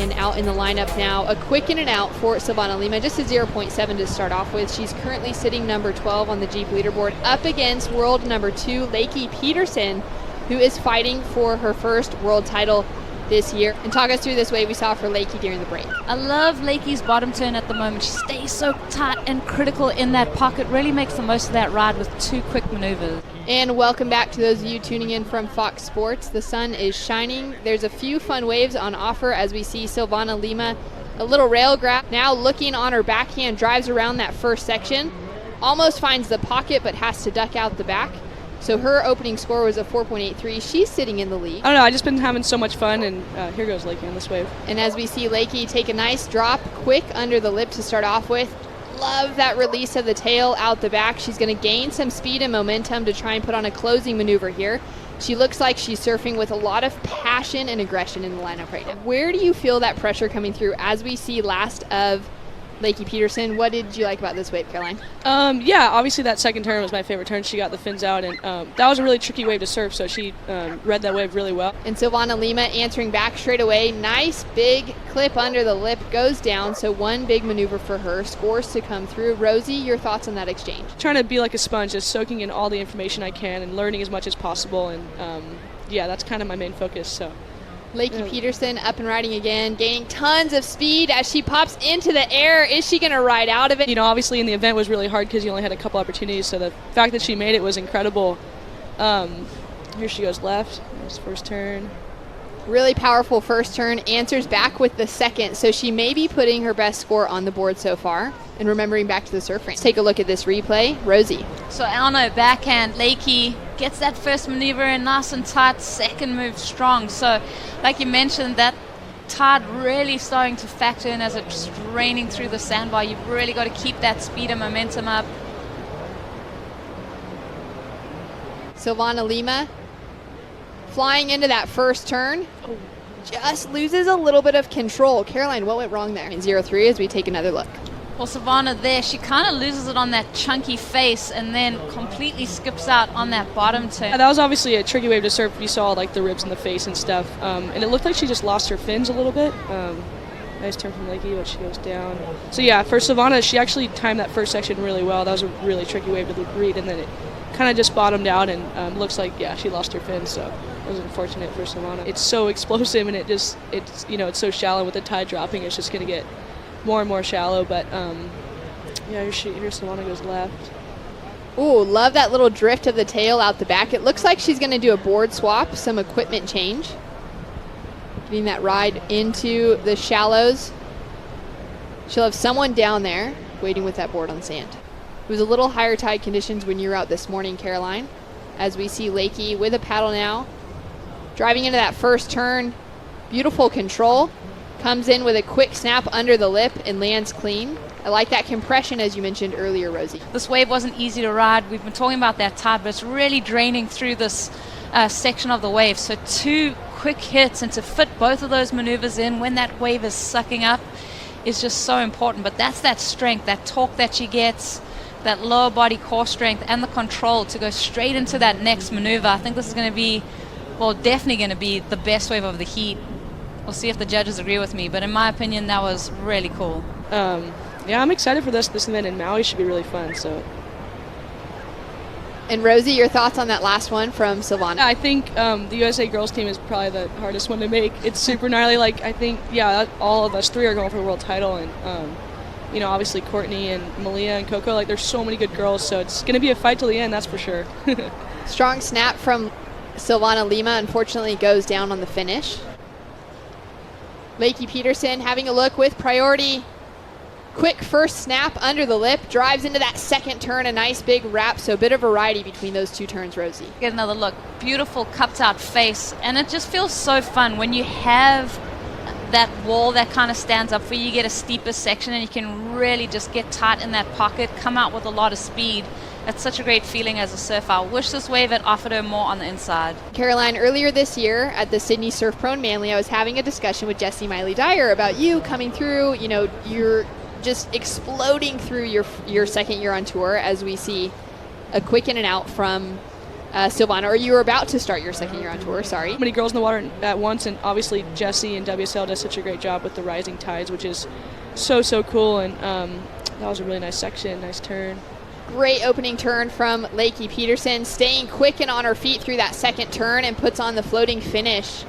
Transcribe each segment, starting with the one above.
and out in the lineup now. A quick in and out for Silvana Lima, just a 0.7 to start off with. She's currently sitting number 12 on the Jeep leaderboard, up against world number 2, Lakey Peterson, who is fighting for her first world title this year. And talk us through this wave we saw for Lakey during the break. I love Lakey's bottom turn at the moment. She stays so tight and critical in that pocket, really makes the most of that ride with 2 quick maneuvers. And welcome back to those of you tuning in from Fox Sports. The sun is shining. There's a few fun waves on offer as we see Silvana Lima, a little rail grab. Now looking on her backhand, drives around that first section, almost finds the pocket but has to duck out the back. So her opening score was a 4.83. She's sitting in the lead. I don't know, I just been having so much fun, and here goes Lakey on this wave. And as we see Lakey take a nice drop, quick under the lip to start off with. Love that release of the tail out the back. She's going to gain some speed and momentum to try and put on a closing maneuver here. She looks like she's surfing with a lot of passion and aggression in the lineup right now. Where do you feel that pressure coming through as we see last of Lakey Peterson? What did you like about this wave, Caroline? Yeah, obviously that second turn was my favorite turn. She got the fins out, and that was a really tricky wave to surf, so she read that wave really well. And Silvana Lima answering back straight away. Nice big clip under the lip, goes down, so one big maneuver for her. Scores to come through. Rosie, your thoughts on that exchange? Trying to be like a sponge, just soaking in all the information I can and learning as much as possible, and yeah, that's kind of my main focus. So. Lakey Peterson up and riding again, gaining tons of speed as she pops into the air. Is she going to ride out of it? You know, obviously in the event was really hard because you only had a couple opportunities, so the fact that she made it was incredible. Here she goes left. There's first turn. Really powerful first turn, answers back with the second, so she may be putting her best score on the board so far. And remembering back to the surf range. Let's take a look at this replay. Rosie. So Alno backhand, Lakey gets that first maneuver in nice and tight, second move strong. So like you mentioned, that tide really starting to factor in as it's raining through the sandbar. You've really got to keep that speed and momentum up. Silvana Lima flying into that first turn. Just loses a little bit of control. Caroline, what went wrong there? In 0-3 as we take another look. Well, Silvana there, she kind of loses it on that chunky face and then completely skips out on that bottom turn. Yeah, that was obviously a tricky wave to surf. You saw like the ribs in the face and stuff. And it looked like she just lost her fins a little bit. Nice turn from Lakey, but she goes down. So yeah, for Silvana, she actually timed that first section really well. That was a really tricky wave to read, and then it kind of just bottomed out, and looks like, yeah, she lost her fins, so it was unfortunate for Silvana. It's so explosive, and it's so shallow with the tide dropping. It's just going to get more and more shallow, but yeah, here Silvana goes left. Ooh, love that little drift of the tail out the back. It looks like she's going to do a board swap, some equipment change. Getting that ride into the shallows. She'll have someone down there waiting with that board on sand. It was a little higher tide conditions when you were out this morning, Caroline, as we see Lakey with a paddle now. Driving into that first turn, beautiful control. Comes in with a quick snap under the lip and lands clean. I like that compression, as you mentioned earlier, Rosie. This wave wasn't easy to ride. We've been talking about that tide, but it's really draining through this section of the wave. So 2 quick hits, and to fit both of those maneuvers in when that wave is sucking up is just so important. But that's that strength, that torque that she gets, that lower body core strength, and the control to go straight into that next maneuver. I think this is going to be, well, definitely going to be the best wave of the heat. We'll see if the judges agree with me, but in my opinion, that was really cool. Yeah, I'm excited for this event in Maui. Should be really fun. So. And Rosie, your thoughts on that last one from Silvana? I think the USA girls team is probably the hardest one to make. It's super gnarly. Like, I think, yeah, all of us 3 are going for the world title, and obviously Courtney and Malia and Coco. Like, there's so many good girls, so it's going to be a fight till the end. That's for sure. Strong snap from Silvana Lima. Unfortunately, goes down on the finish. Lakey Peterson having a look with priority. Quick first snap under the lip, drives into that second turn, a nice big wrap, so a bit of variety between those 2 turns, Rosie. Get another look. Beautiful cupped out face, and it just feels so fun when you have that wall that kind of stands up for you. You get a steeper section and you can really just get tight in that pocket, come out with a lot of speed. That's such a great feeling as a surfer. I wish this wave had offered her more on the inside. Caroline, earlier this year at the Sydney Surf Pro in Manly, I was having a discussion with Jessie Miley-Dyer about you coming through. You're just exploding through your second year on tour, as we see a quick in and out from Silvana, or you were about to start your second year on tour, sorry. Many girls in the water at once, and obviously Jessie and WSL does such a great job with the rising tides, which is so cool. And that was a really nice section, nice turn. Great opening turn from Lakey Peterson, staying quick and on her feet through that second turn and puts on the floating finish.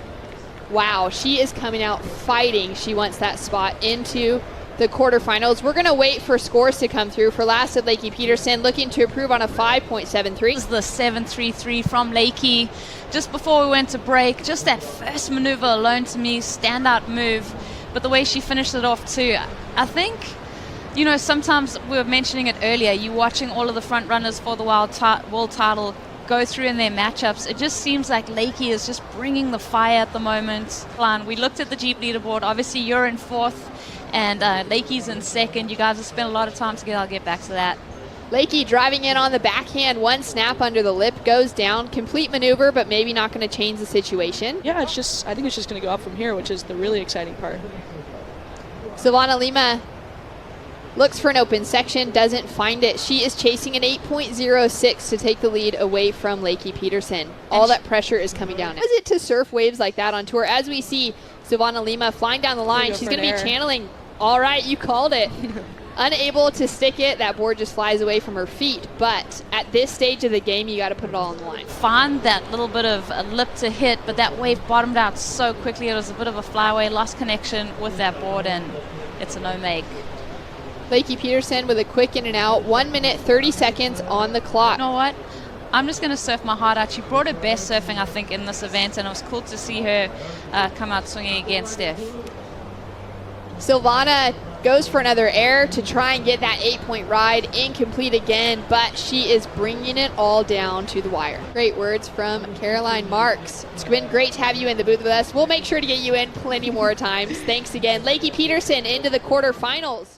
Wow, she is coming out fighting. She wants that spot into the quarterfinals. We're going to wait for scores to come through. For last at Lakey Peterson, looking to improve on a 5.73. This is the 7.33 from Lakey. Just before we went to break, just that first maneuver alone to me, standout move. But the way she finished it off too, I think, you know, sometimes we were mentioning it earlier, you watching all of the front runners for the world title go through in their matchups. It just seems like Lakey is just bringing the fire at the moment. We looked at the Jeep leaderboard. Obviously, you're in fourth, and Lakey's in second. You guys have spent a lot of time together. I'll get back to that. Lakey driving in on the backhand, one snap under the lip, goes down, complete maneuver, but maybe not going to change the situation. Yeah, I think it's just going to go up from here, which is the really exciting part. Silvana Lima looks for an open section, doesn't find it. She is chasing an 8.06 to take the lead away from Lakey Peterson. All that pressure is coming down. How is it to surf waves like that on tour? As we see Silvana Lima flying down the line, she's going to be channeling. All right, you called it. Unable to stick it, that board just flies away from her feet. But at this stage of the game, you got to put it all on the line. Find that little bit of a lip to hit, but that wave bottomed out so quickly. It was a bit of a flyaway, lost connection with that board, and it's a no-make. Lakey Peterson with a quick in and out, 1 minute 30 seconds on the clock. You know what? I'm just going to surf my heart out. She brought her best surfing, I think, in this event, and it was cool to see her come out swinging against Steph. Silvana goes for another air to try and get that 8-point ride. Incomplete again, but she is bringing it all down to the wire. Great words from Caroline Marks. It's been great to have you in the booth with us. We'll make sure to get you in plenty more times. Thanks again. Lakey Peterson into the quarterfinals.